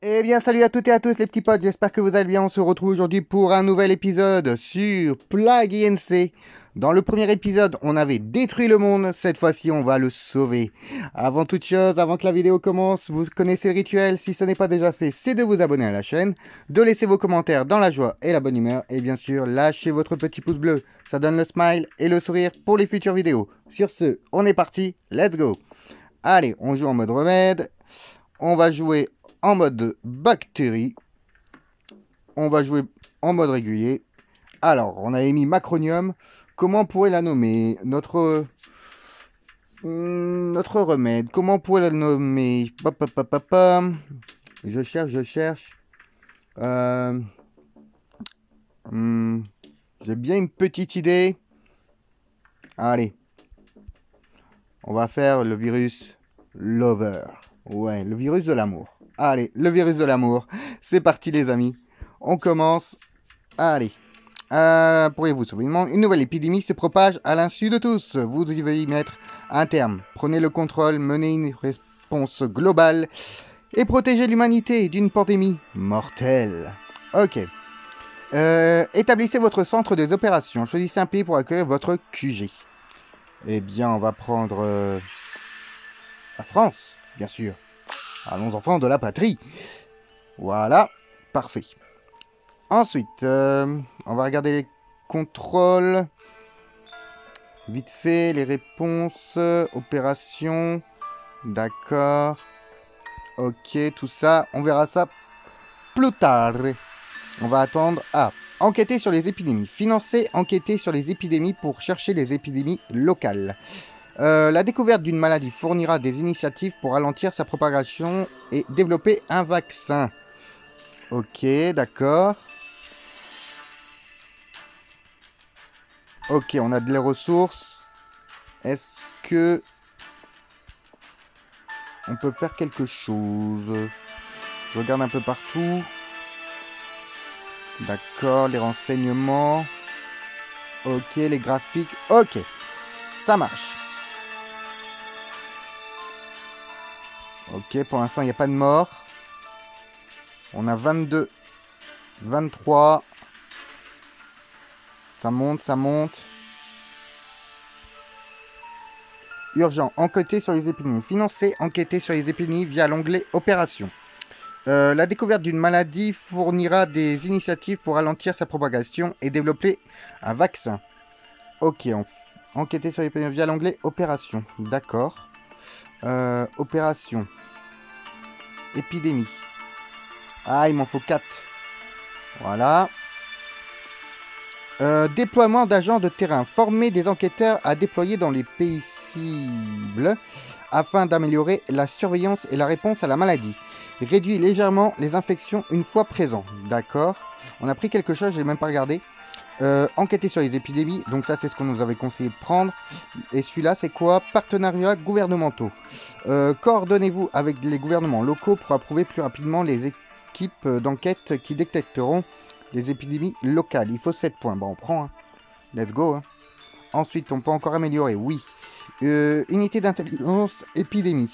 Eh bien, salut à toutes et à tous les petits potes, j'espère que vous allez bien. On se retrouve aujourd'hui pour un nouvel épisode sur Plague Inc. Dans le premier épisode, on avait détruit le monde, cette fois-ci on va le sauver. Avant toute chose, avant que la vidéo commence, vous connaissez le rituel, si ce n'est pas déjà fait, c'est de vous abonner à la chaîne, de laisser vos commentaires dans la joie et la bonne humeur, et bien sûr, lâchez votre petit pouce bleu, ça donne le smile et le sourire pour les futures vidéos. Sur ce, on est parti, let's go. Allez, on joue en mode remède, on va jouer en mode bactérie. On va jouer en mode régulier. Alors, on a mis Macronium. Comment on pourrait la nommer? Notre remède. Comment on pourrait la nommer? Je cherche. J'ai bien une petite idée. Allez. On va faire le virus Lover. Ouais, le virus de l'amour. Allez, le virus de l'amour. C'est parti les amis. On commence. Allez. Pourriez-vous sauver le monde? Une nouvelle épidémie se propage à l'insu de tous. Vous devez y mettre un terme. Prenez le contrôle, menez une réponse globale et protégez l'humanité d'une pandémie mortelle. Ok. Établissez votre centre des opérations. Choisissez un pays pour accueillir votre QG. Eh bien, on va prendre la France, bien sûr. Allons enfants de la patrie. Voilà, parfait. Ensuite, on va regarder les contrôles. Vite fait, les réponses, opérations. D'accord. Ok, tout ça, on verra ça plus tard. On va attendre. Ah, enquêter sur les épidémies. Financer, enquêter sur les épidémies pour chercher les épidémies locales. La découverte d'une maladie fournira des initiatives pour ralentir sa propagation et développer un vaccin. Ok, d'accord. Ok, on a de les ressources. Est-ce que on peut faire quelque chose? Je regarde un peu partout. D'accord, les renseignements. Ok, les graphiques. Ok, ça marche. Ok, pour l'instant, il n'y a pas de mort. On a 22. 23. Ça monte, ça monte. Urgent, enquêter sur les épidémies. Financer, enquêter sur les épidémies via l'onglet Opération. La découverte d'une maladie fournira des initiatives pour ralentir sa propagation et développer un vaccin. Ok, enquêter sur les épidémies via l'onglet Opération. D'accord. Opération. Épidémie. Ah, il m'en faut 4. Voilà. Déploiement d'agents de terrain. Former des enquêteurs à déployer dans les pays cibles afin d'améliorer la surveillance et la réponse à la maladie. Réduit légèrement les infections une fois présents. D'accord. On a pris quelque chose, je n'ai même pas regardé. Enquêter sur les épidémies. Donc ça, c'est ce qu'on nous avait conseillé de prendre. Et celui-là, c'est quoi? Partenariats gouvernementaux. Coordonnez-vous avec les gouvernements locaux pour approuver plus rapidement les équipes d'enquête qui détecteront les épidémies locales. Il faut 7 points. Bon, on prend. Hein. Let's go. Hein. Ensuite, on peut encore améliorer. Oui. Unité d'intelligence épidémie.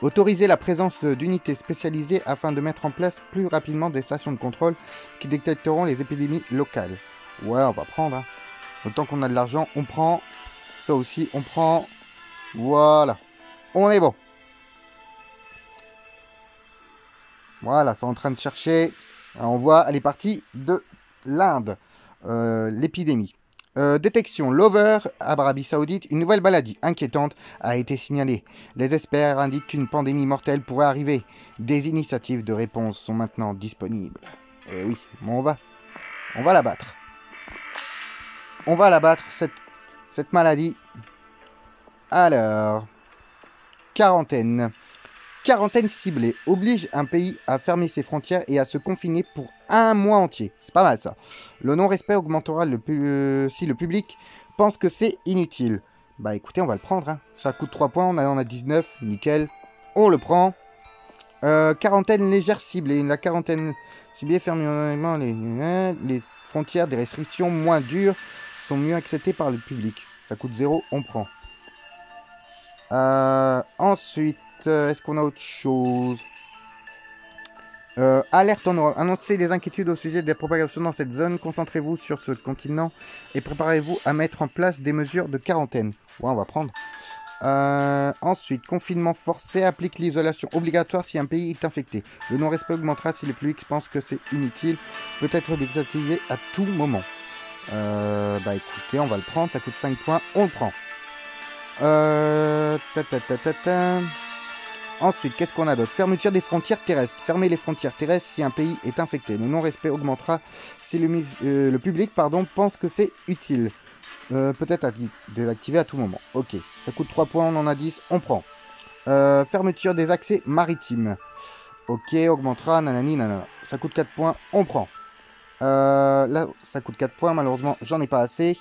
Autoriser la présence d'unités spécialisées afin de mettre en place plus rapidement des stations de contrôle qui détecteront les épidémies locales. Ouais, on va prendre. Hein. Autant qu'on a de l'argent, on prend. Ça aussi, on prend. Voilà. On est bon. Voilà, c'est en train de chercher. Alors, on voit, elle est partie de l'Inde. L'épidémie. Détection Lover, Arabie Saoudite, une nouvelle maladie inquiétante a été signalée. Les experts indiquent qu'une pandémie mortelle pourrait arriver. Des initiatives de réponse sont maintenant disponibles. Et oui, bon, on va la battre. On va la battre, cette maladie. Alors, quarantaine. Quarantaine ciblée oblige un pays à fermer ses frontières et à se confiner pour un mois entier. C'est pas mal ça. Le non-respect augmentera si le public pense que c'est inutile. Bah écoutez, on va le prendre. Hein. Ça coûte 3 points, on en a 19. Nickel. On le prend. Quarantaine légère ciblée. La quarantaine ciblée ferme les frontières, des restrictions moins dures sont mieux acceptés par le public. Ça coûte 0, on prend. Ensuite, est-ce qu'on a autre chose? Alerte en Europe. Annoncez des inquiétudes au sujet des propagations dans cette zone. Concentrez-vous sur ce continent et préparez-vous à mettre en place des mesures de quarantaine. Ouais, on va prendre. Ensuite, confinement forcé applique l'isolation obligatoire si un pays est infecté. Le non-respect augmentera si le public pense que c'est inutile. Peut être désactivé à tout moment. Bah écoutez, on va le prendre. Ça coûte 5 points. On le prend. Ensuite, qu'est-ce qu'on a d'autre? Fermeture des frontières terrestres. Fermer les frontières terrestres si un pays est infecté. Le non-respect augmentera si le public pense que c'est utile. Peut-être désactiver à tout moment. Ok. Ça coûte 3 points, on en a 10, on prend. Fermeture des accès maritimes. Ok, augmentera, nanani, nanana. Ça coûte 4 points, on prend. Là, ça coûte 4 points, malheureusement, j'en ai pas assez.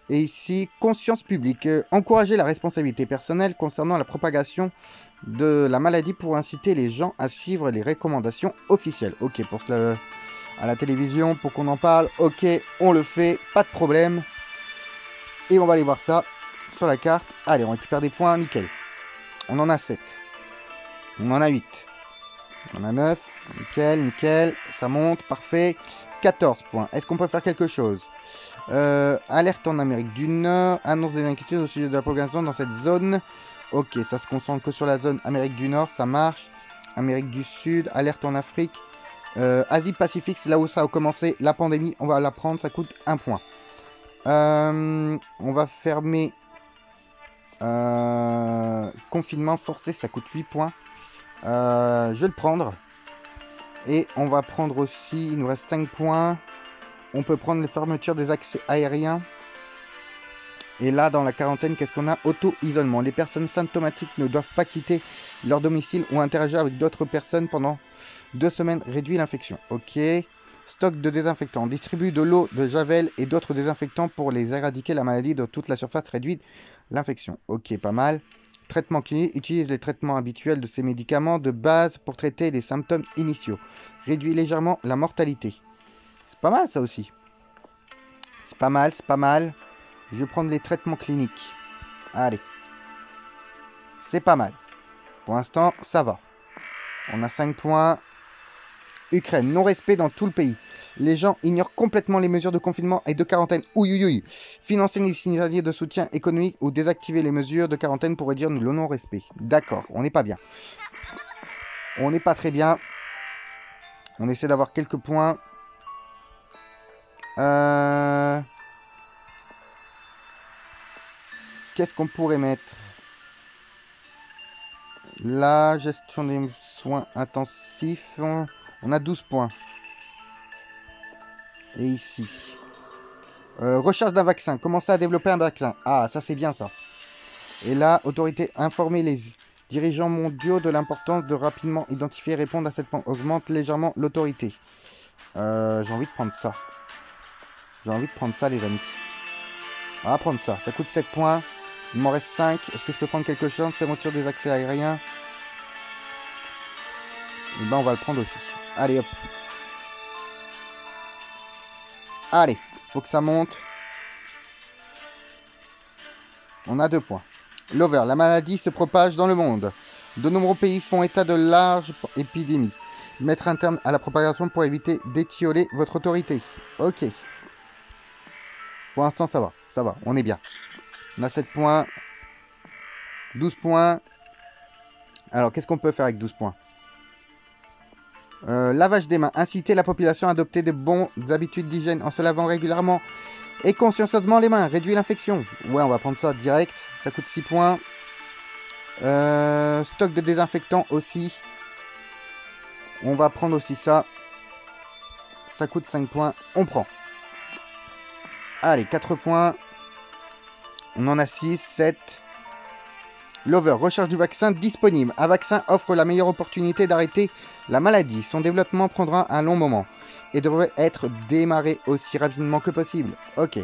Et ici, conscience publique. Encourager la responsabilité personnelle concernant la propagation de la maladie pour inciter les gens à suivre les recommandations officielles. Ok, pour cela, à la télévision, pour qu'on en parle. Ok, on le fait, pas de problème. Et on va aller voir ça sur la carte. Allez, on récupère des points, nickel. On en a 7. On en a 8. On en a 9. Nickel, nickel. Ça monte, parfait. 14 points. Est-ce qu'on peut faire quelque chose? Alerte en Amérique du Nord. Annonce des inquiétudes au sujet de la propagation dans cette zone. Ok, ça se concentre que sur la zone Amérique du Nord, ça marche. Amérique du Sud, alerte en Afrique. Asie-Pacifique, c'est là où ça a commencé. La pandémie, on va la prendre, ça coûte 1 point. On va fermer confinement forcé, ça coûte 8 points. Je vais le prendre. Et on va prendre aussi, il nous reste 5 points. On peut prendre les fermetures des accès aériens. Et là, dans la quarantaine, qu'est-ce qu'on a? Auto-isolement. Les personnes symptomatiques ne doivent pas quitter leur domicile ou interagir avec d'autres personnes pendant 2 semaines. Réduit l'infection. Ok. Stock de désinfectants. Distribue de l'eau, de javel et d'autres désinfectants pour les éradiquer la maladie de toute la surface. Réduit l'infection. Ok, pas mal. Traitement clinique. Utilise les traitements habituels de ces médicaments de base pour traiter les symptômes initiaux. Réduit légèrement la mortalité. C'est pas mal ça aussi. C'est pas mal, c'est pas mal. Je vais prendre les traitements cliniques. Allez. C'est pas mal. Pour l'instant, ça va. On a 5 points. Ukraine, non-respect dans tout le pays. Les gens ignorent complètement les mesures de confinement et de quarantaine. Ouïouïouï. Financer les initiatives de soutien économique ou désactiver les mesures de quarantaine pour réduire le non-respect. D'accord, on n'est pas bien. On n'est pas très bien. On essaie d'avoir quelques points. Qu'est-ce qu'on pourrait mettre? La gestion des soins intensifs. On a 12 points. Et ici. Recherche d'un vaccin. Commencer à développer un vaccin. Ah, ça c'est bien ça. Et là, autorité, informer les dirigeants mondiaux de l'importance de rapidement identifier et répondre à cette point. Augmente légèrement l'autorité. J'ai envie de prendre ça. J'ai envie de prendre ça, les amis. On va prendre ça. Ça coûte 7 points. Il m'en reste 5. Est-ce que je peux prendre quelque chose? Fermeture des accès aériens. Et ben, on va le prendre aussi. Allez, hop. Allez, faut que ça monte. On a 2 points. L'over, la maladie se propage dans le monde. De nombreux pays font état de larges épidémies. Mettre un terme à la propagation pour éviter d'étioler votre autorité. Ok. Pour l'instant, ça va. Ça va, on est bien. On a 7 points. 12 points. Alors, qu'est-ce qu'on peut faire avec 12 points? Lavage des mains. Inciter la population à adopter de bonnes habitudes d'hygiène en se lavant régulièrement et consciencieusement les mains. Réduire l'infection. Ouais, on va prendre ça direct. Ça coûte 6 points. Stock de désinfectants aussi. On va prendre aussi ça. Ça coûte 5 points. On prend. Allez, 4 points. On en a 6, 7. L'over, recherche du vaccin disponible. Un vaccin offre la meilleure opportunité d'arrêter la maladie. Son développement prendra un long moment et devrait être démarré aussi rapidement que possible. Ok.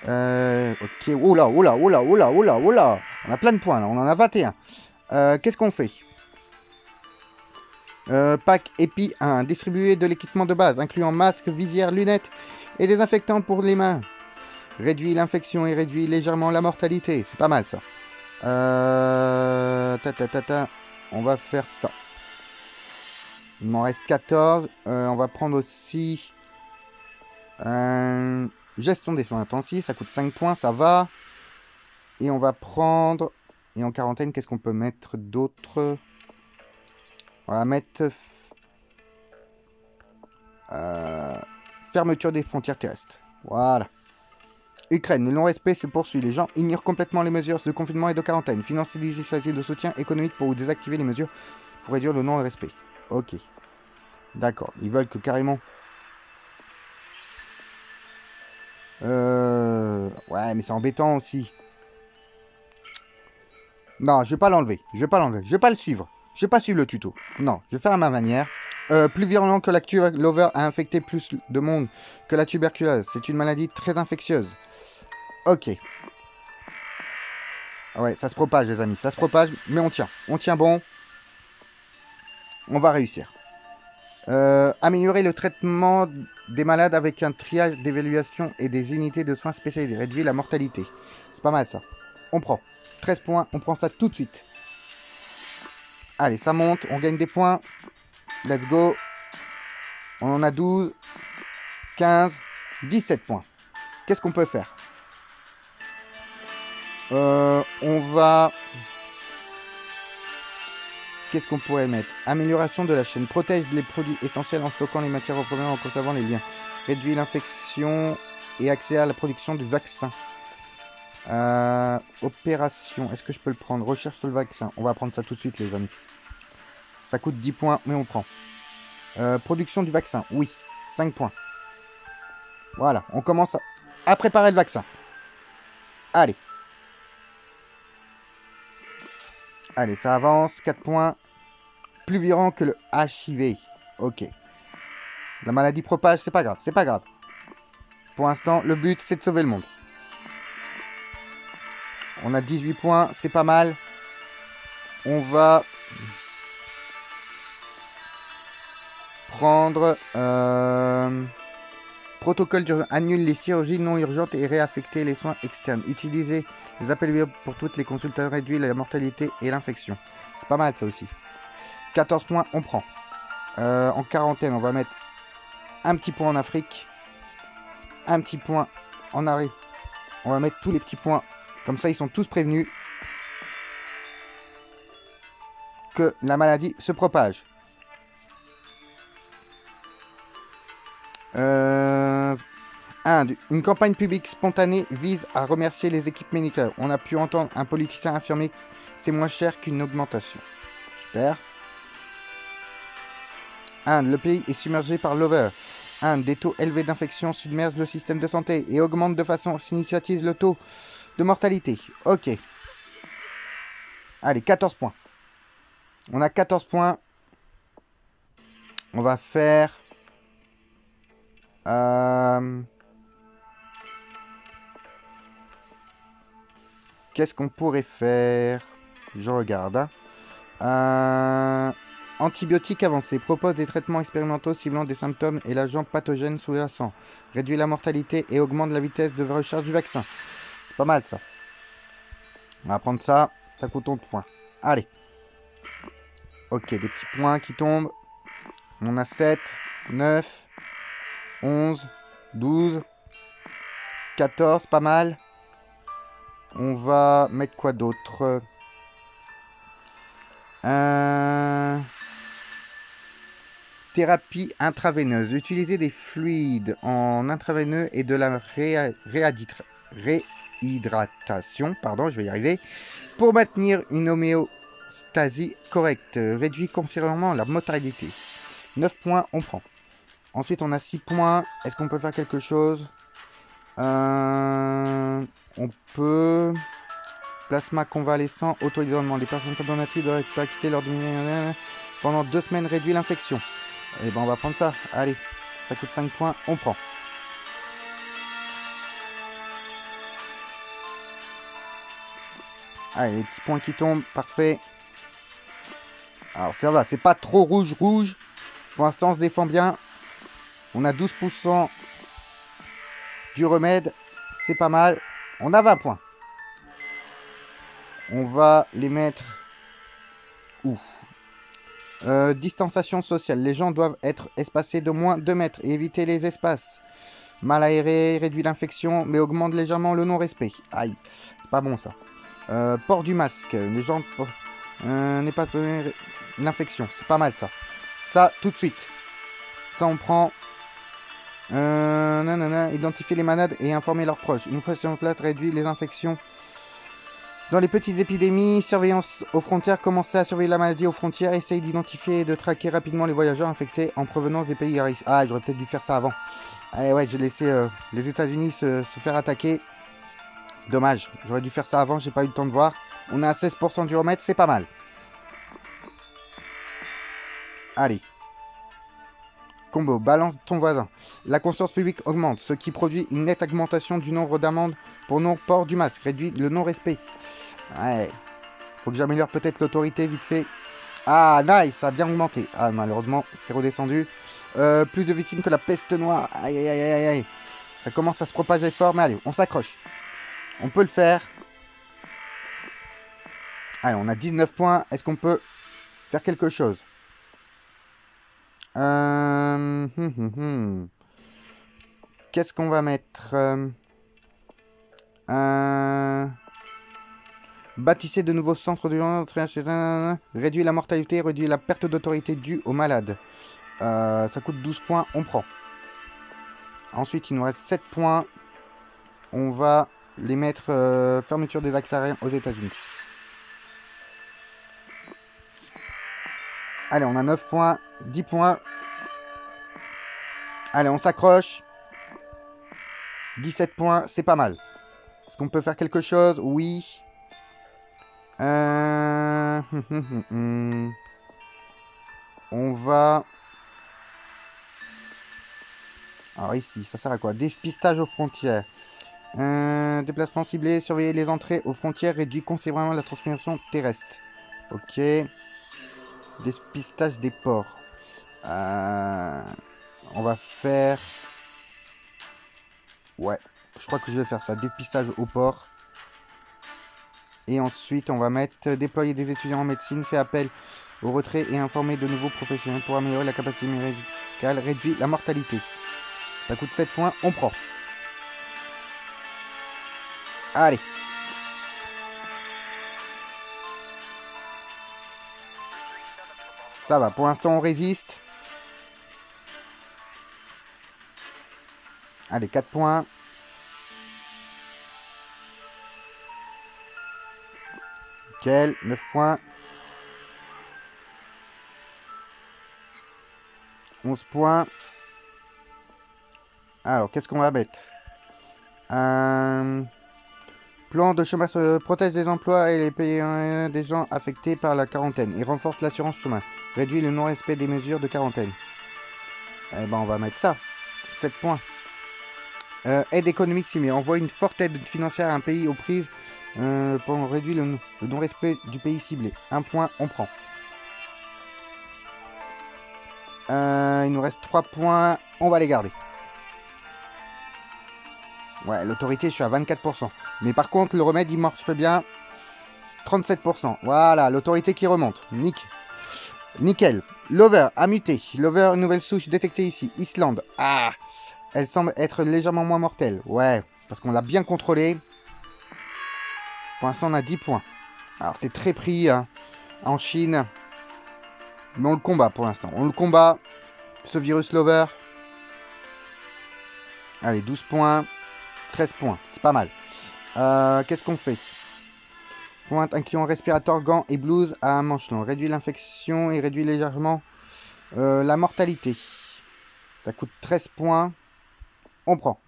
Ok. Oula, oula, oula, oula, oula, oula. On a plein de points là. On en a 21. Qu'est-ce qu'on fait? Pack EPI 1. Distribuer de l'équipement de base, incluant masques, visières, lunettes et désinfectants pour les mains. Réduit l'infection et réduit légèrement la mortalité. C'est pas mal ça. On va faire ça. Il m'en reste 14. On va prendre aussi... gestion des soins intensifs. Ça coûte 5 points, ça va. Et on va prendre... Et en quarantaine, qu'est-ce qu'on peut mettre d'autre? On va mettre... fermeture des frontières terrestres. Voilà. Ukraine, le non-respect se poursuit. Les gens ignorent complètement les mesures de confinement et de quarantaine. Financer des initiatives de soutien économique pour désactiver les mesures pour réduire le non-respect. Ok. D'accord. Ils veulent que carrément... Ouais, mais c'est embêtant aussi. Non, je vais pas l'enlever. Je vais pas l'enlever. Je vais pas le suivre. Je vais pas suivre le tuto. Non, je vais faire à ma manière. Plus virulent que la Lover a infecté plus de monde que la tuberculose. C'est une maladie très infectieuse. Ok. Ouais, ça se propage, les amis. Ça se propage, mais on tient. On tient bon. On va réussir. Améliorer le traitement des malades avec un triage d'évaluation et des unités de soins spécialisées. Réduire la mortalité. C'est pas mal, ça. On prend. 13 points. On prend ça tout de suite. Allez, ça monte. On gagne des points. Let's go. On en a 12. 15. 17 points. Qu'est-ce qu'on peut faire? On va... Qu'est-ce qu'on pourrait mettre? Amélioration de la chaîne. Protège les produits essentiels en stockant les matières premières, en conservant les liens. Réduit l'infection et accès à la production du vaccin. Opération. Est-ce que je peux le prendre? Recherche sur le vaccin. On va prendre ça tout de suite, les amis. Ça coûte 10 points, mais on prend. Production du vaccin. Oui. 5 points. Voilà. On commence à préparer le vaccin. Allez. Allez, ça avance. 4 points. Plus virulent que le HIV. Ok. La maladie propage, c'est pas grave. C'est pas grave. Pour l'instant, le but, c'est de sauver le monde. On a 18 points. C'est pas mal. On va... prendre... protocole annule les chirurgies non urgentes et réaffecter les soins externes. Utiliser les appels pour toutes les consultations, réduire la mortalité et l'infection. C'est pas mal ça aussi. 14 points, on prend. En quarantaine, on va mettre un petit point en Afrique. Un petit point en arrêt. On va mettre tous les petits points. Comme ça, ils sont tous prévenus que la maladie se propage. Une campagne publique spontanée vise à remercier les équipes médicales. On a pu entendre un politicien affirmer que c'est moins cher qu'une augmentation. Super. Inde, le pays est submergé par l'over. Inde, des taux élevés d'infection submergent le système de santé et augmentent de façon significative le taux de mortalité. Ok. Allez, 14 points. On a 14 points. On va faire... Qu'est-ce qu'on pourrait faire? Je regarde. Antibiotiques avancés. Propose des traitements expérimentaux ciblant des symptômes et l'agent pathogène sous-jacent. Réduit la mortalité et augmente la vitesse de recharge du vaccin. C'est pas mal ça. On va prendre ça. Ça coûte 11 points. Allez. Ok, des petits points qui tombent. On a 7, 9, 11, 12, 14, pas mal. On va mettre quoi d'autre? Thérapie intraveineuse. Utiliser des fluides en intraveineux et de la réhydratation, pardon, je vais y arriver, pour maintenir une homéostasie correcte. Réduit considérablement la mortalité. 9 points, on prend. Ensuite, on a 6 points. Est-ce qu'on peut faire quelque chose? On peut... Plasma convalescent, auto-isolement. Les personnes symptomatiques doivent pas quitter leur pendant 2 semaines, réduit l'infection. Et ben on va prendre ça. Allez, ça coûte 5 points, on prend. Allez, les petits points qui tombent, parfait. Alors ça va, c'est pas trop rouge. Pour l'instant, on se défend bien. On a 12% du remède. c'est pas mal. On a 20 points. On va les mettre... Où distanciation sociale. Les gens doivent être espacés de moins 2 mètres et éviter les espaces. Mal aéré, réduit l'infection, mais augmente légèrement le non-respect. Aïe, c'est pas bon ça. Port du masque. Les gens n'est pas l'infection. C'est pas mal ça. Ça, tout de suite. Ça, on prend... identifier les malades et informer leurs proches. Une fois sur place, réduit les infections. Dans les petites épidémies, surveillance aux frontières, commencez à surveiller la maladie aux frontières, essayez d'identifier et de traquer rapidement les voyageurs infectés en provenance des pays à risque. Ah, j'aurais peut-être dû faire ça avant. Ah ouais, j'ai laissé les États-Unis se faire attaquer. Dommage, j'aurais dû faire ça avant, j'ai pas eu le temps de voir. On est à 16% du remède, c'est pas mal. Allez. Combo, balance ton voisin. La conscience publique augmente, ce qui produit une nette augmentation du nombre d'amendes pour non-port du masque, réduit le non-respect. Ouais. Faut que j'améliore peut-être l'autorité vite fait. Ah, nice, ça a bien augmenté. Ah, malheureusement, c'est redescendu. Plus de victimes que la peste noire. Aïe, aïe, aïe, aïe, aïe. Ça commence à se propager fort, mais allez, on s'accroche. On peut le faire. Allez, on a 19 points. Est-ce qu'on peut faire quelque chose? Qu'est-ce qu'on va mettre? Bâtissez de nouveaux centres de... Réduit la mortalité, réduit la perte d'autorité due aux malades. Ça coûte 12 points, on prend. Ensuite, il nous reste 7 points. On va les mettre fermeture des accès aériens aux États-Unis. Allez, on a 9 points, 10 points. Allez, on s'accroche. 17 points, c'est pas mal. Est-ce qu'on peut faire quelque chose? Oui. On va... Alors ici, ça sert à quoi? Dépistage aux frontières. Déplacement ciblé, surveiller les entrées aux frontières, réduit considérablement la transmission terrestre. Ok. Dépistage des ports. On va faire... Ouais, je crois que je vais faire ça. Dépistage au port. Et ensuite, on va mettre déployer des étudiants en médecine, fait appel au retrait et informer de nouveaux professionnels pour améliorer la capacité médicale, réduit la mortalité. Ça coûte 7 points, on prend. Allez. Ça va, pour l'instant on résiste. Allez, 4 points. Nickel, 9 points. 11 points. Alors, qu'est-ce qu'on va mettre? Plan de chômage protège les emplois et les pays des gens affectés par la quarantaine et renforce l'assurance chômage. Réduit le non-respect des mesures de quarantaine. Eh ben, on va mettre ça. 7 points. Aide économique ciblée. Envoie une forte aide financière à un pays aux prises pour réduire le non-respect du pays ciblé. 1 point, on prend. Il nous reste 3 points. On va les garder. Ouais, l'autorité, je suis à 24%. Mais par contre, le remède, il marche bien. 37%. Voilà, l'autorité qui remonte. Nickel. Lover, a muté. Lover, nouvelle souche détectée ici. Islande. Ah, elle semble être légèrement moins mortelle. Ouais, parce qu'on l'a bien contrôlé. Pour l'instant, on a 10 points. Alors, c'est très pris hein, en Chine. Mais on le combat pour l'instant. On le combat. Ce virus Lover. Allez, 12 points. 13 points. C'est pas mal. Qu'est-ce qu'on fait? Pointe incluant respirateur, gants et blouse à manches longues. Réduit l'infection et réduit légèrement la mortalité. Ça coûte 13 points. On prend.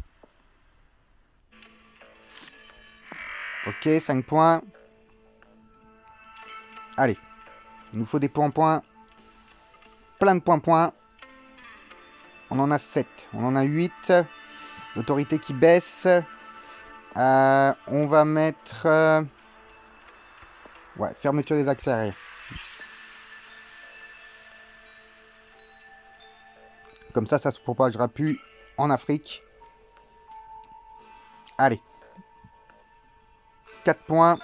Ok, 5 points. Allez. Il nous faut des points. Plein de points. On en a 7. On en a 8. L'autorité qui baisse. On va mettre... Ouais, fermeture des accès aériens. Comme ça se propagera plus en Afrique. Allez. 4 points.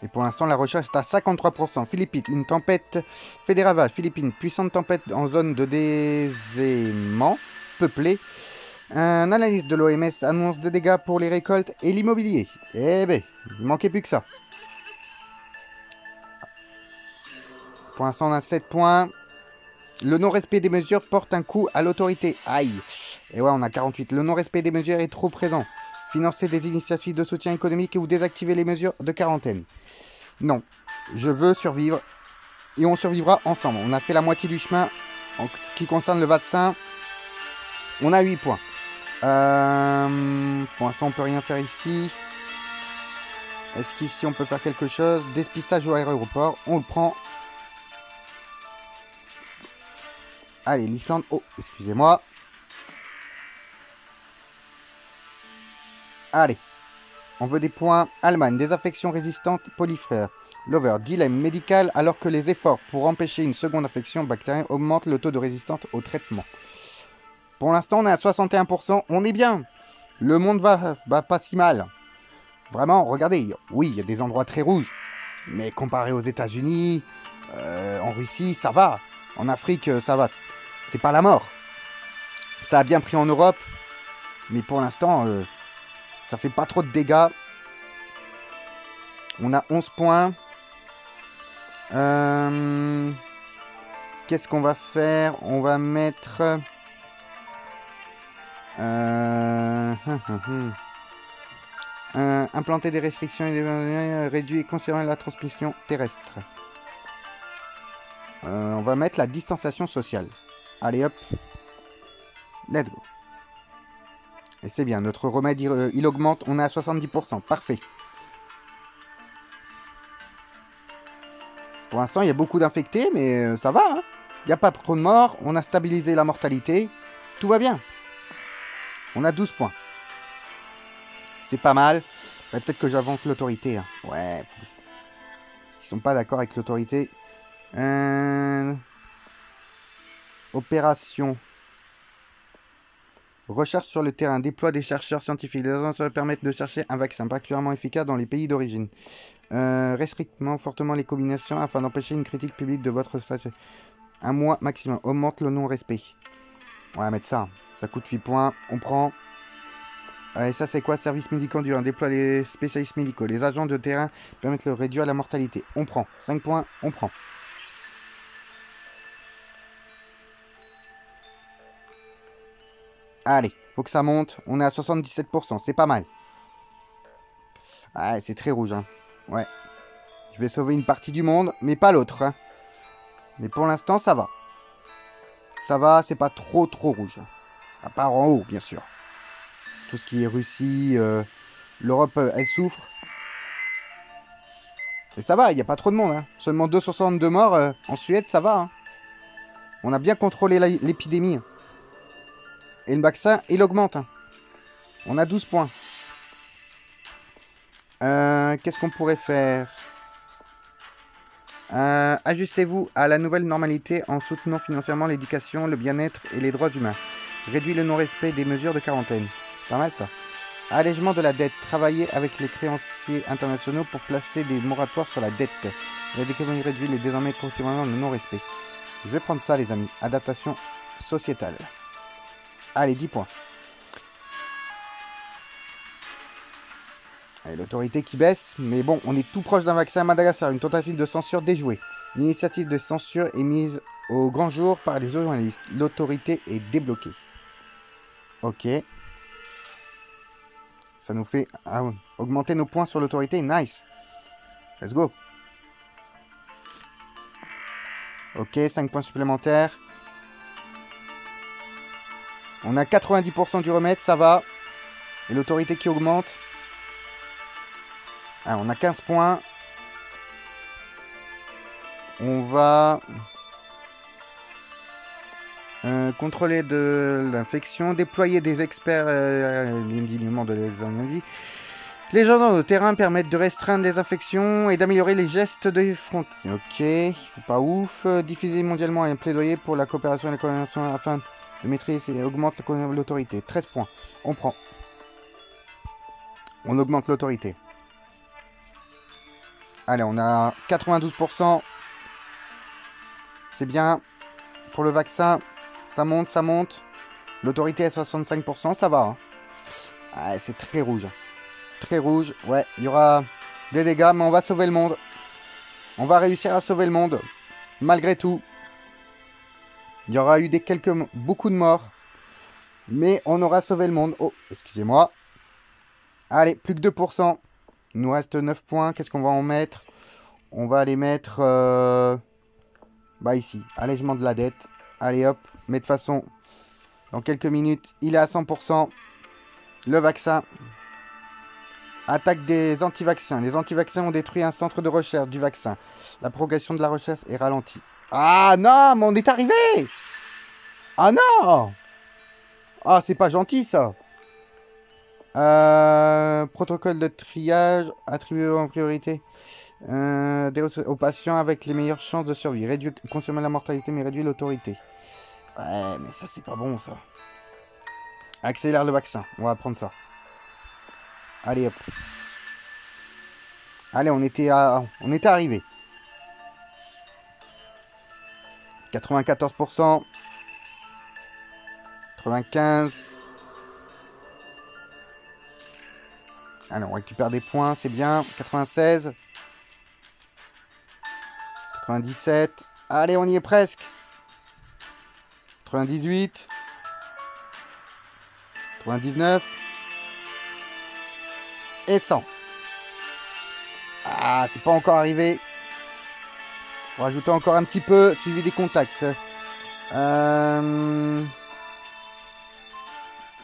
Et pour l'instant, la recherche est à 53%. Philippines, une tempête fait des ravages. Philippines, puissante tempête en zone de désainement peuplée. Un analyste de l'OMS annonce des dégâts pour les récoltes et l'immobilier. Eh ben, il manquait plus que ça. Pour l'instant, on a 7 points. Le non-respect des mesures porte un coup à l'autorité. Aïe. Et ouais, on a 48. Le non-respect des mesures est trop présent. Financer des initiatives de soutien économique ou désactiver les mesures de quarantaine. Non. Je veux survivre. Et on survivra ensemble. On a fait la moitié du chemin en ce qui concerne le vaccin. On a 8 points. Pour l'instant, on peut rien faire ici. Est-ce qu'ici, on peut faire quelque chose? Dépistage au aéroport. On le prend. Allez, l'Islande. Oh, excusez-moi. Allez. On veut des points. Allemagne, des infections résistantes polyfrères. Lover, dilemme médical alors que les efforts pour empêcher une seconde infection bactérienne augmentent le taux de résistance au traitement. Pour l'instant, on est à 61%. On est bien. Le monde va pas si mal. Vraiment, regardez. Oui, il y a des endroits très rouges. Mais comparé aux États-Unis, en Russie, ça va. En Afrique, ça va. C'est pas la mort. Ça a bien pris en Europe. Mais pour l'instant, ça fait pas trop de dégâts. On a 11 points. Qu'est-ce qu'on va faire? On va mettre... implanter des restrictions et réduire et conserver la transmission terrestre. On va mettre la distanciation sociale. Allez hop. Let's go. Et c'est bien, notre remède il augmente, on est à 70%, parfait. Pour l'instant il y a beaucoup d'infectés, mais ça va. Hein, il n'y a pas trop de morts, on a stabilisé la mortalité, tout va bien. On a 12 points. C'est pas mal. Peut-être que j'avance l'autorité. Hein. Ouais. Ils sont pas d'accord avec l'autorité. Opération. Recherche sur le terrain. Déploie des chercheurs scientifiques. Les agences permettent de chercher un vaccin particulièrement efficace dans les pays d'origine. Restrictement fortement les combinaisons afin d'empêcher une critique publique de votre statut. Un mois maximum. Augmente le non-respect. On va mettre ça. Ça coûte 8 points. On prend. Et ça, c'est quoi? Services médicaux durant. Déploie les spécialistes médicaux. Les agents de terrain permettent de réduire la mortalité. On prend. 5 points. On prend. Allez. Faut que ça monte. On est à 77%. C'est pas mal. Ah, c'est très rouge. Hein. Ouais. Je vais sauver une partie du monde, mais pas l'autre. Hein. Mais pour l'instant, ça va. Ça va, c'est pas trop rouge. À part en haut, bien sûr. Tout ce qui est Russie, l'Europe, elle souffre. Et ça va, il n'y a pas trop de monde. Hein. Seulement 262 morts en Suède, ça va. Hein. On a bien contrôlé l'épidémie. Et le vaccin, il augmente. Hein. On a 12 points. Qu'est-ce qu'on pourrait faire? Ajustez-vous à la nouvelle normalité en soutenant financièrement l'éducation, le bien-être et les droits humains. Réduit le non-respect des mesures de quarantaine. Pas mal ça. Allègement de la dette. Travailler avec les créanciers internationaux pour placer des moratoires sur la dette. Réduit les désormais conséquemment le non-respect. Je vais prendre ça les amis. Adaptation sociétale. Allez, 10 points. L'autorité qui baisse, mais bon, on est tout proche d'un vaccin à Madagascar. Une tentative de censure déjouée. L'initiative de censure est mise au grand jour par les journalistes. L'autorité est débloquée. Ok. Ça nous fait augmenter nos points sur l'autorité. Nice. Let's go. Ok, 5 points supplémentaires. On a 90% du remède, ça va. Et l'autorité qui augmente. Ah, on a 15 points. On va contrôler de l'infection, déployer des experts l'indignement de les Les gens de terrain permettent de restreindre les infections et d'améliorer les gestes des frontières. Ok, c'est pas ouf. Diffuser mondialement un plaidoyer pour la coopération et la coordination afin de maîtriser et augmente l'autorité. 13 points. On prend. On augmente l'autorité. Allez, on a 92%. C'est bien. Pour le vaccin, ça monte, ça monte. L'autorité est à 65%, ça va. Hein. Ah, c'est très rouge. Très rouge. Ouais, il y aura des dégâts, mais on va sauver le monde. On va réussir à sauver le monde. Malgré tout. Il y aura eu beaucoup de morts. Mais on aura sauvé le monde. Oh, excusez-moi. Allez, plus que 2%. Il nous reste 9 points. Qu'est-ce qu'on va en mettre? On va les mettre... Bah ici, allègement de la dette. Allez hop, mais de toute façon, dans quelques minutes, il est à 100%. Le vaccin. Attaque des anti-vaccins. Les anti-vaccins ont détruit un centre de recherche du vaccin. La progression de la recherche est ralentie. Ah non, mais on est arrivé! Ah non! Ah, c'est pas gentil ça. Protocole de triage attribué en priorité. Aux patients avec les meilleures chances de survie. Réduire, consommer la mortalité, mais réduire l'autorité. Ouais, mais ça, c'est pas bon, ça. Accélère le vaccin. On va prendre ça. Allez, hop. Allez, on était arrivé. 94%. 95%. Allez, on récupère des points, c'est bien. 96. 97. Allez, on y est presque. 98. 99. Et 100. Ah, c'est pas encore arrivé. Faut rajouter encore un petit peu. Suivi des contacts.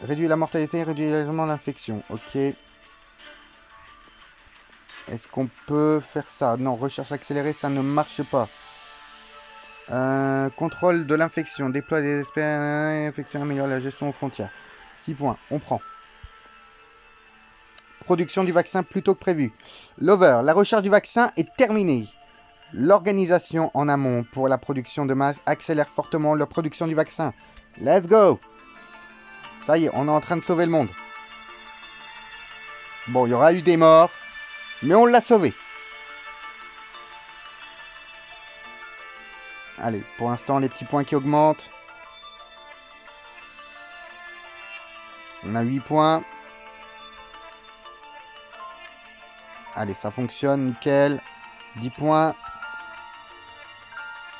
Réduire la mortalité, réduire légèrement l'infection. Ok. Est-ce qu'on peut faire ça? Non, recherche accélérée, ça ne marche pas. Contrôle de l'infection. Déploie des espèces infections, améliore la gestion aux frontières. 6 points, on prend. Production du vaccin plus tôt que prévu. Lover, la recherche du vaccin est terminée. L'organisation en amont pour la production de masse accélère fortement la production du vaccin. Let's go! Ça y est, on est en train de sauver le monde. Bon, il y aura eu des morts, mais on l'a sauvé. Allez, pour l'instant, les petits points qui augmentent. On a 8 points. Allez, ça fonctionne, nickel. 10 points.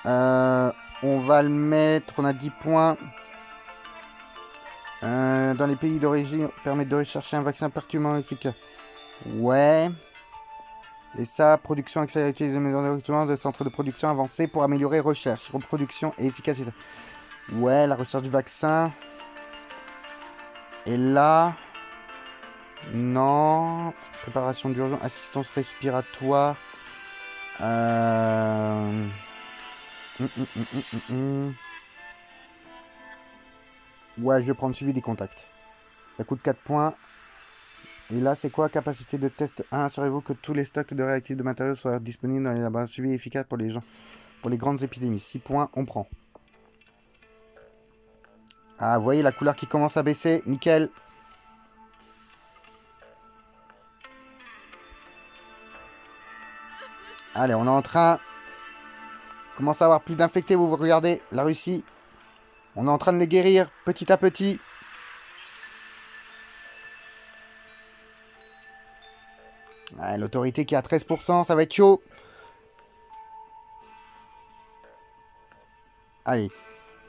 On va le mettre, on a 10 points. Dans les pays d'origine, permet de rechercher un vaccin particulièrement efficace. Ouais. Et ça, production accélérée, utiliser les maisons de centres de production avancés pour améliorer recherche, reproduction et efficacité. Ouais, la recherche du vaccin. Et là... Non. Préparation d'urgence, assistance respiratoire. Ouais, je vais prendre suivi des contacts. Ça coûte 4 points. Et là, c'est quoi? Capacité de test 1. Assurez-vous que tous les stocks de réactifs de matériaux soient disponibles dans les laboratoires. Suivi efficace pour les gens. Pour les grandes épidémies. 6 points, on prend. Ah, vous voyez la couleur qui commence à baisser. Nickel. Allez, on est en train... Commence à avoir plus d'infectés, vous regardez. La Russie. On est en train de les guérir petit à petit. Ah, l'autorité qui est à 13%, ça va être chaud. Allez,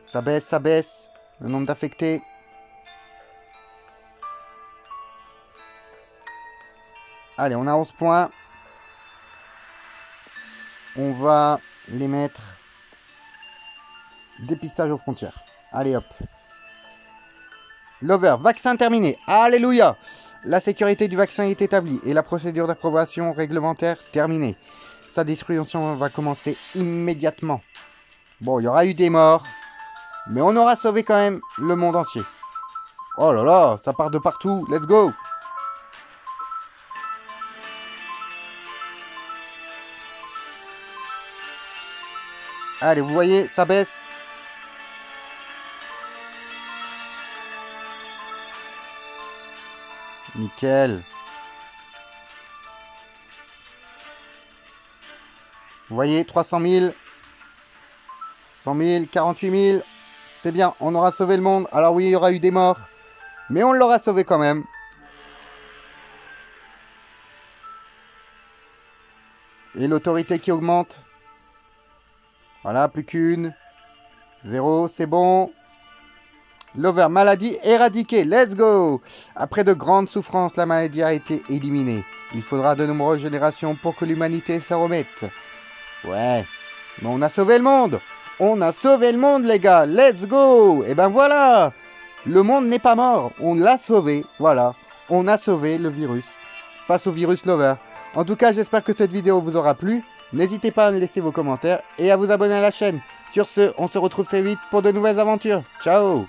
ça baisse, le nombre d'affectés. Allez, on a 11 points. On va les mettre. Dépistage aux frontières. Allez, hop. Lover, vaccin terminé. Alléluia. La sécurité du vaccin est établie et la procédure d'approbation réglementaire terminée. Sa distribution va commencer immédiatement. Bon, il y aura eu des morts, mais on aura sauvé quand même le monde entier. Oh là là, ça part de partout. Let's go. Allez, vous voyez, ça baisse. Nickel. Vous voyez, 300 000. 100 000, 48 000. C'est bien, on aura sauvé le monde. Alors oui, il y aura eu des morts. Mais on l'aura sauvé quand même. Et l'autorité qui augmente. Voilà, plus qu'une. 0, c'est bon. Lover, maladie éradiquée. Let's go. Après de grandes souffrances, la maladie a été éliminée. Il faudra de nombreuses générations pour que l'humanité se remette. Ouais. Mais on a sauvé le monde. On a sauvé le monde, les gars. Let's go. Et ben voilà. Le monde n'est pas mort. On l'a sauvé. Voilà. On a sauvé le virus. Face au virus Lover. En tout cas, j'espère que cette vidéo vous aura plu. N'hésitez pas à me laisser vos commentaires et à vous abonner à la chaîne. Sur ce, on se retrouve très vite pour de nouvelles aventures. Ciao!